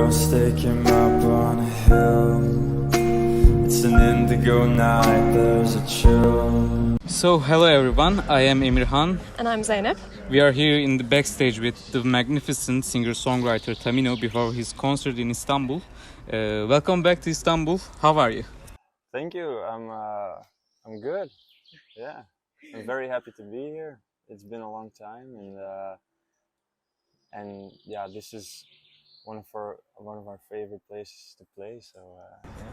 girl sticking up on a hill. It's an indigo night, there's a chill. So, hello everyone, I am Emirhan. And I'm Zeynep. We are here in the backstage with the magnificent singer-songwriter Tamino before his concert in Istanbul. Welcome back to Istanbul. How are you? Thank you. I'm good. Yeah, I'm very happy to be here. It's been a long time, and yeah, this is one of our favorite places to play. So yeah.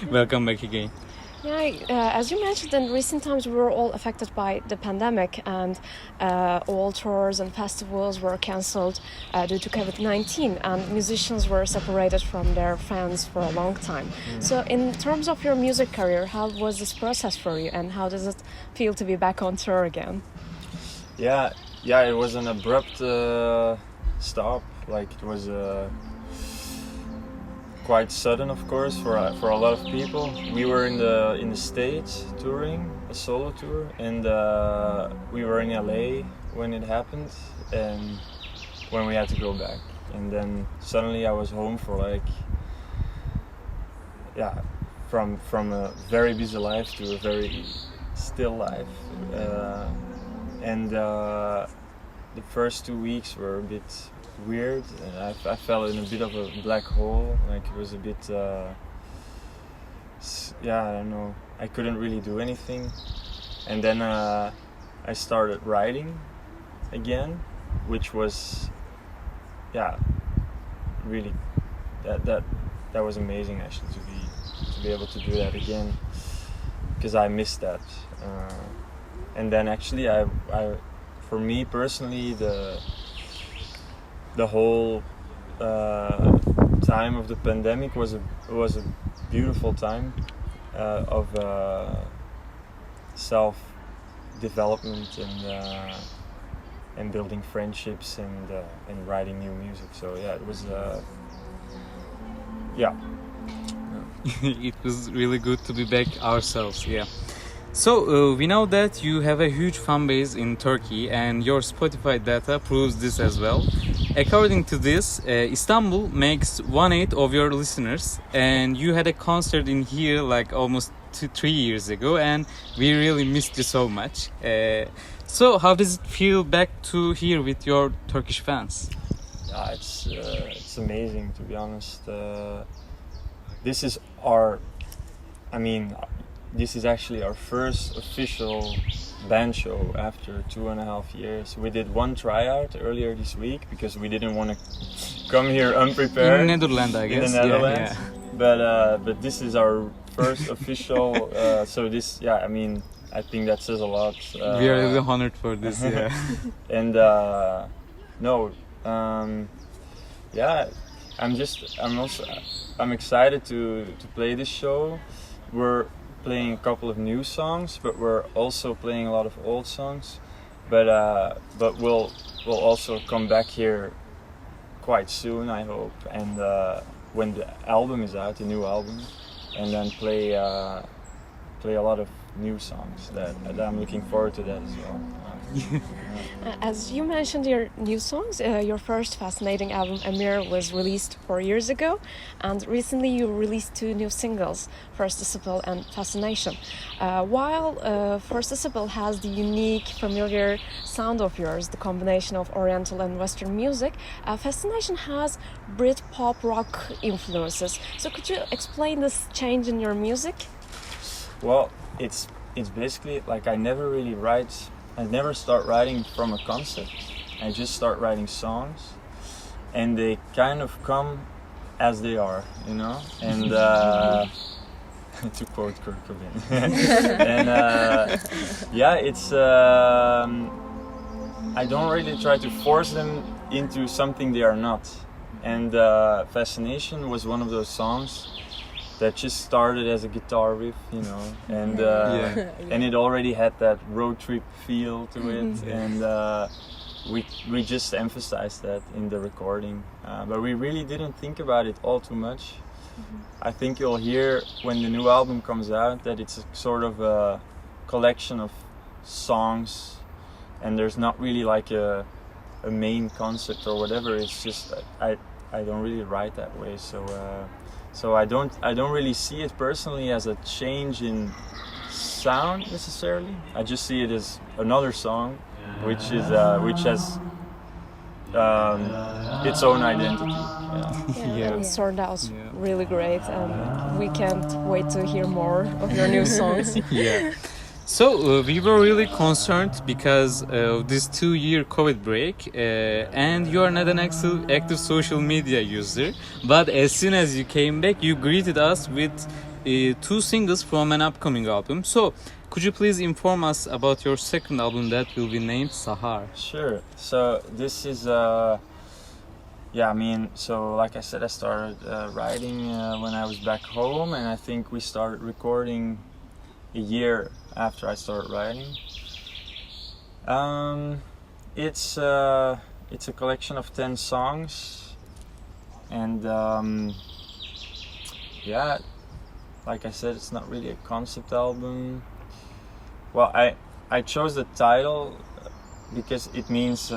Welcome back again. Yeah, as you mentioned, in recent times we were all affected by the pandemic, and all tours and festivals were cancelled due to COVID-19, and musicians were separated from their fans for a long time. So in terms of your music career, how was this process for you, and how does it feel to be back on tour again? Yeah, it was an abrupt stop. Like, it was quite sudden, of course, for a lot of people. We were in the States touring a solo tour, and we were in LA when it happened, and when we had to go back. And then suddenly I was home for from a very busy life to a very still life. And the first 2 weeks were a bit weird, and I fell in a bit of a black hole. Like, it was a bit I don't know, I couldn't really do anything. And then I started writing again, which was really that was amazing, actually, to be able to do that again, because I missed that. And then actually I for me personally, the whole time of the pandemic was a beautiful time of self-development and building friendships and writing new music. So yeah, it was It was really good to be back ourselves, yeah. So, we know that you have a huge fan base in Turkey, and your Spotify data proves this as well. According to this, Istanbul makes 1/8 of your listeners, and you had a concert in here like almost 3 years ago, and we really missed you so much. So, how does it feel back to here with your Turkish fans? Yeah, it's amazing, to be honest. This is actually our first official band show after 2.5 years. We did one tryout earlier this week because we didn't want to come here unprepared. In Netherlands, I guess. In the Netherlands. Yeah. But this is our first official. So this, I think that says a lot. We are really honored for this. Yeah. And I'm excited to play this show. We're playing a couple of new songs, but we're also playing a lot of old songs. But we'll also come back here quite soon, I hope, and when the album is out, the new album, and then play a lot of new songs that I'm looking forward to that as well. As you mentioned your new songs, your first Fascinating album, Amir, was released 4 years ago, and recently you released 2 new singles, First Disciple and Fascination. While First Disciple has the unique, familiar sound of yours, the combination of Oriental and Western music, Fascination has Brit-pop rock influences. So could you explain this change in your music? Well, it's basically like I never start writing from a concept. I just start writing songs, and they kind of come as they are, you know. And to quote Kurt Cobain, and it's I don't really try to force them into something they are not. And Fascination was one of those songs that just started as a guitar riff, you know, and and it already had that road trip feel to it, and we just emphasized that in the recording, but we really didn't think about it all too much. I think you'll hear when the new album comes out that it's a sort of a collection of songs, and there's not really like a main concept or whatever. It's just I don't really write that way. So I don't really see it personally as a change in sound necessarily. I just see it as another song, which has its own identity. Yeah. And so that was really great, and we can't wait to hear more of your new songs. Yeah. So we were really concerned because of this 2-year COVID break, and you are not an active social media user. But as soon as you came back, you greeted us with 2 singles from an upcoming album. So could you please inform us about your second album that will be named Sahar? Sure. So this is so like I said, I started writing when I was back home, and I think we started recording a year after I started writing. It's a collection of 10 songs, and like I said, it's not really a concept album. Well, I chose the title because it means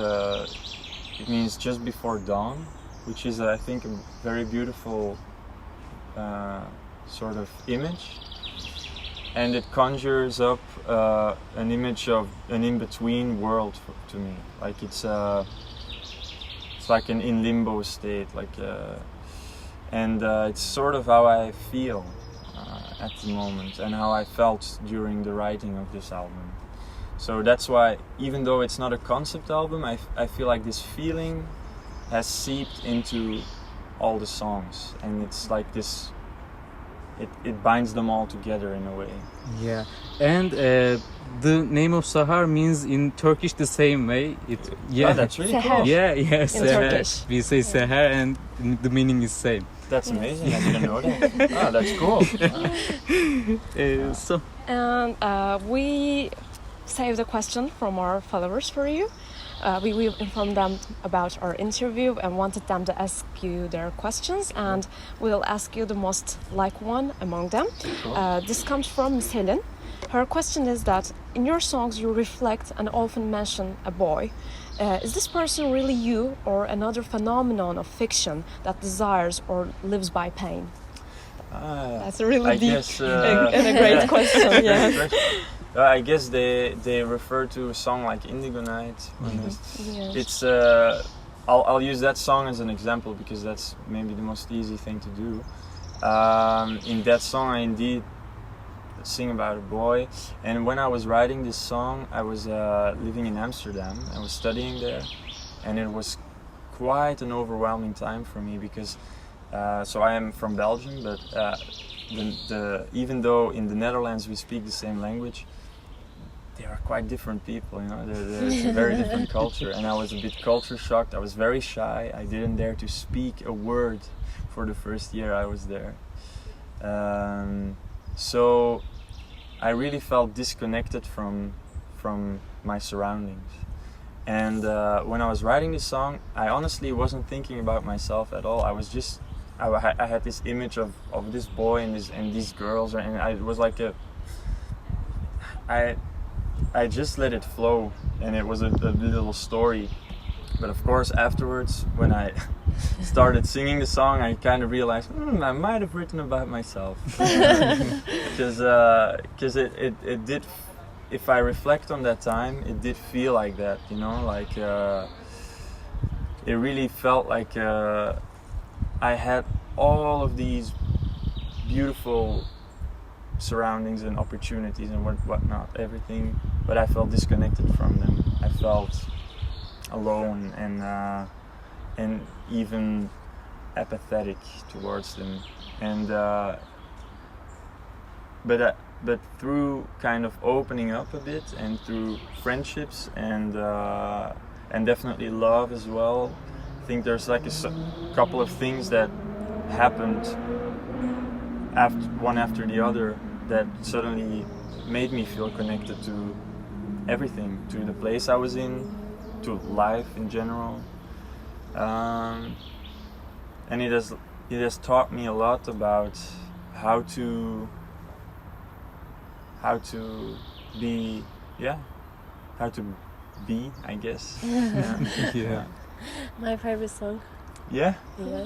just before dawn, which is I think a very beautiful sort of image. And it conjures up an image of an in-between world to me. Like it's like an in limbo state. It's sort of how I feel at the moment, and how I felt during the writing of this album. So that's why, even though it's not a concept album, I feel like this feeling has seeped into all the songs, and it's like this. It binds them all together in a way. Yeah, and the name of Sahar means in Turkish the same way. Oh, that's really cool. Yeah, in Sahar. Turkish. We say Sahar, and the meaning is same. That's amazing. I didn't know that. Oh, that's cool. And we saved a question from our followers for you. We will inform them about our interview and wanted them to ask you their questions, and we'll ask you the most like one among them. Cool. This comes from Miss Helen. Her question is that in your songs you reflect and often mention a boy. Is this person really you, or another phenomenon of fiction that desires or lives by pain? That's a really deep and a great question. Yeah. I guess they refer to a song like Indigo Night. It's I'll use that song as an example because that's maybe the most easy thing to do. In that song, I indeed sing about a boy, and when I was writing this song, I was living in Amsterdam. I was studying there, and it was quite an overwhelming time for me because so I am from Belgium, but even though in the Netherlands we speak the same language, they are quite different people, you know. It's a very different culture, and I was a bit culture shocked. I was very shy. I didn't dare to speak a word for the first year I was there. So I really felt disconnected from my surroundings. And when I was writing this song, I honestly wasn't thinking about myself at all. I had this image of this boy and these girls, and it was like I just let it flow, and it was a little story. But of course, afterwards, when I started singing the song, I kind of realized I might have written about myself, because it did. If I reflect on that time, it did feel like that, you know, like it really felt like I had all of these beautiful surroundings and opportunities and whatnot, everything, but I felt disconnected from them. I felt alone and even apathetic towards them. And but through kind of opening up a bit, and through friendships and definitely love as well, I think there's like a couple of things that happened one after the other that suddenly made me feel connected to everything, to the place I was in, to life in general, and it has taught me a lot about how to be, I guess. Yeah. My favorite song. Yeah, Yeah.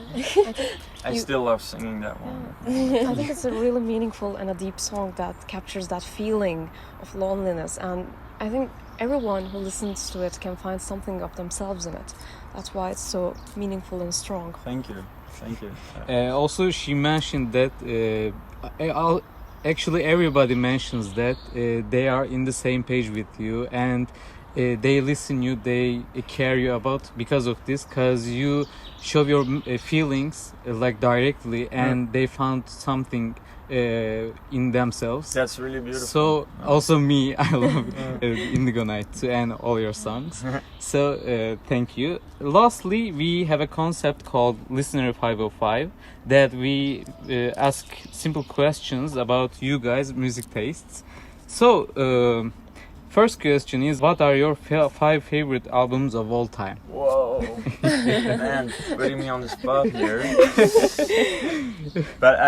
I still love singing that one. I think it's a really meaningful and a deep song that captures that feeling of loneliness, and I think everyone who listens to it can find something of themselves in it. That's why it's so meaningful and strong. Thank you. Also, she mentioned that actually everybody mentions that they are in the same page with you, and they listen you, they care you about because of this, because you show your feelings like directly, and they found something in themselves. That's really beautiful. So also me, I love Indigo Night too, and all your songs. So thank you. Lastly, we have a concept called Listenary 505 that we ask simple questions about you guys' music tastes. So first question is, what are your 5 favorite albums of all time? Whoa, man, putting me on the spot here. But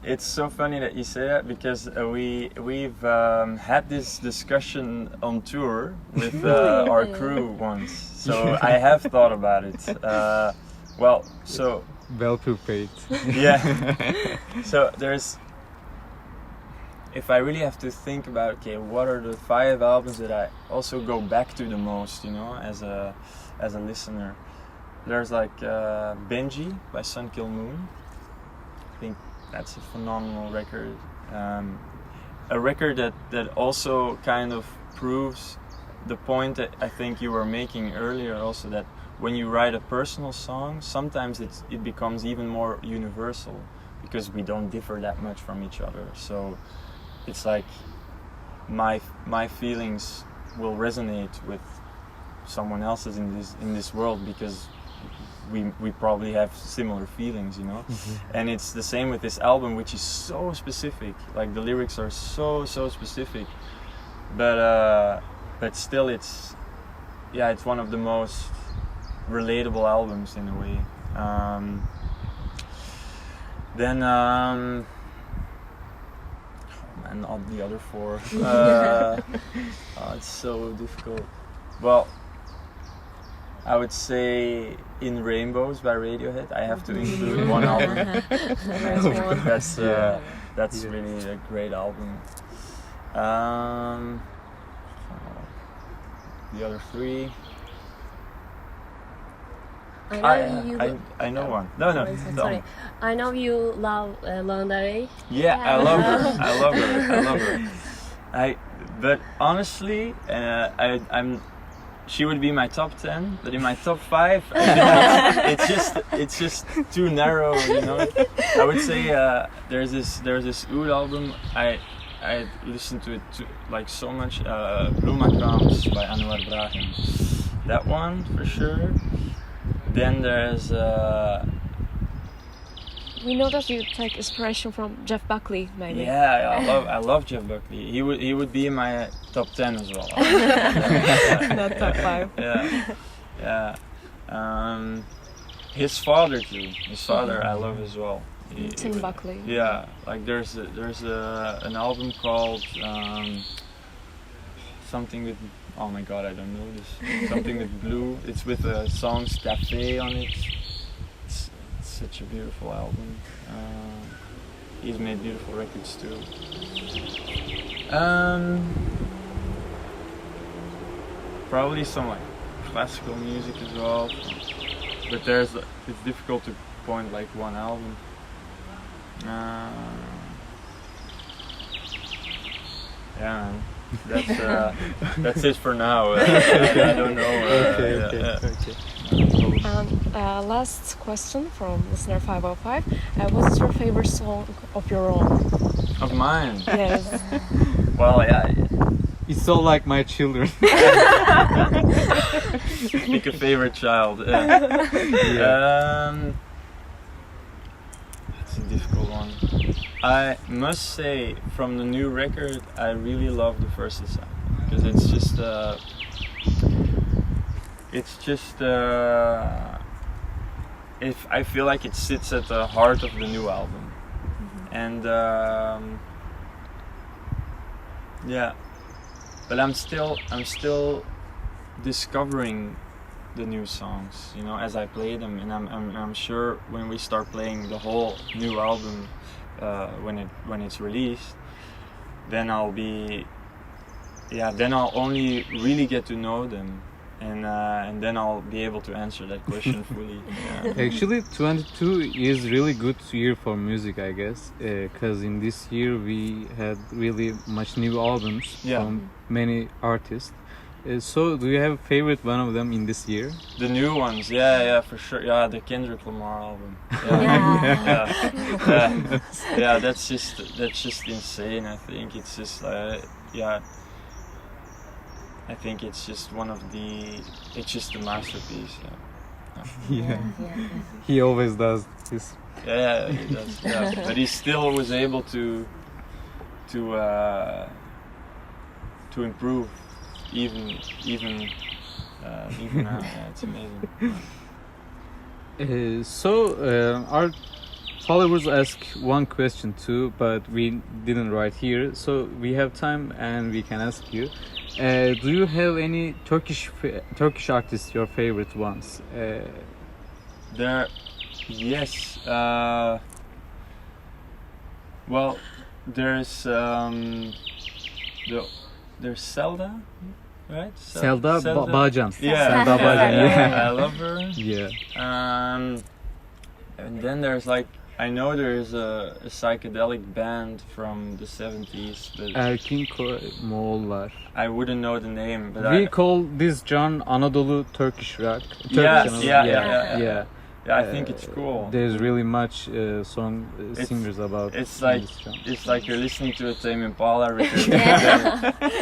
it's so funny that you say that, because we've had this discussion on tour with our crew once. So I have thought about it. Well prepared. Yeah. So if I really have to think about, okay, what are the 5 albums that I also go back to the most, you know, as a listener? There's like Benji by Sun Kill Moon. I think that's a phenomenal record. A record that also kind of proves the point that I think you were making earlier also, that when you write a personal song, sometimes it becomes even more universal, because we don't differ that much from each other. So it's like my feelings will resonate with someone else's in this world, because we probably have similar feelings, you know. And it's the same with this album, which is so specific. Like the lyrics are so specific, but still it's one of the most relatable albums in a way. And all the other 4. It's so difficult. Well, I would say In Rainbows by Radiohead. I have to include one album. That's really a great album. The other 3. I know one. No. Sorry. I know you love Lana Del Rey. Yeah, I love her. But honestly, she would be my top 10, but in my top 5, it's just too narrow, you know. I would say there's this oud album. I listened to it like so much. Bloemakrams by Anwar Brahim. That one for sure. Then there's We know that you take inspiration from Jeff Buckley, maybe. Yeah, I love Jeff Buckley. He would be in my top 10 as well. Not top 5. Yeah. His father too. His father I love as well. Tim Buckley. Yeah, like there's an album called something with, oh my god, I don't know this. Something with blue. It's with the songs Cafe on it. It's such a beautiful album. He's made beautiful records too. Probably some like classical music as well. But it's difficult to point like one album. Yeah, man. That's it for now. I don't know. Okay. And last question from listener 505. What is your favorite song of your own? Of mine? Yes. Well, yeah. It's all like my children. Pick a favorite child. That's a difficult one. I must say, from the new record, I really love the first song, because if I feel like it sits at the heart of the new album, and yeah, but I'm still discovering the new songs, you know, as I play them, and I'm sure when we start playing the whole new album, when it's released, then I'll only really get to know them, and then I'll be able to answer that question fully. Yeah. Actually, 22 is really good year for music, I guess, because in this year we had really much new albums from many artists. So, do you have a favorite one of them in this year? The new ones, yeah, for sure. Yeah, the Kendrick Lamar album. Yeah, that's just insane. I think it's just I think it's just it's just a masterpiece. Yeah. He always does this. Yeah, he does. Yeah, but he still was able to improve even now. Yeah, it's amazing. Our followers ask one question too, but we didn't write here, so we have time and we can ask you. Do you have any Turkish artists, your favorite ones? Yes. Well, there's there's Selda, right? Selda Bağcan. Yeah, Selda Bağcan. yeah. I love her. Yeah. And then there's I know there's a psychedelic band from the 70s, but Erkin Moğollar. I wouldn't know the name. But We call this genre Anadolu Turkish rock. Yeah, Yeah. I think it's cool. There's really much singers about It's this genre. it's like you're listening to a Tame Impala record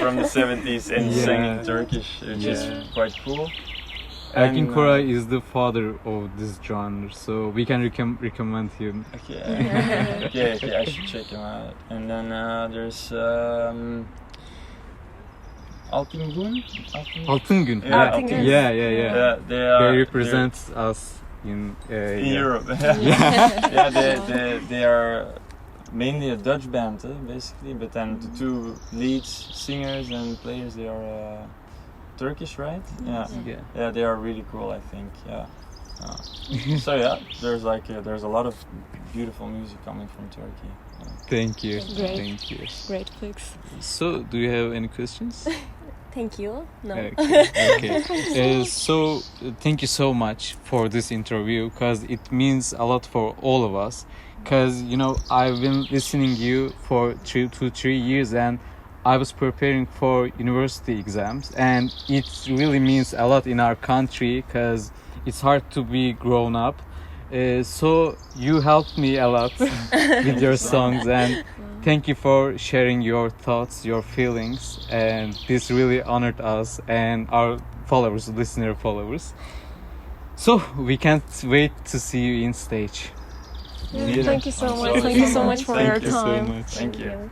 from the 70s and singing Turkish, which is quite cool. Erkin Koray is the father of this genre, so we can recommend him. Okay, I should check him out. And then there's Altıngun. Altıngun. Altıngun. Yeah. They represent us in Europe. They are mainly a Dutch band, basically. But then the two lead singers and players, they are Turkish, right? Yeah, they are really cool, I think. Yeah. So there's a lot of beautiful music coming from Turkey. Thank you. Great. Thank you. Great picks. So, do you have any questions? Thank you. No. Okay. So, thank you so much for this interview, because it means a lot for all of us. Because, I've been listening to you for 2 to 3 years, and I was preparing for university exams, and it really means a lot in our country, because it's hard to be grown up. So you helped me a lot with your songs, and thank you for sharing your thoughts, your feelings, and this really honored us and our followers, listener followers. So we can't wait to see you in stage. Thank you so much. Thank you so much for your time. Thank you.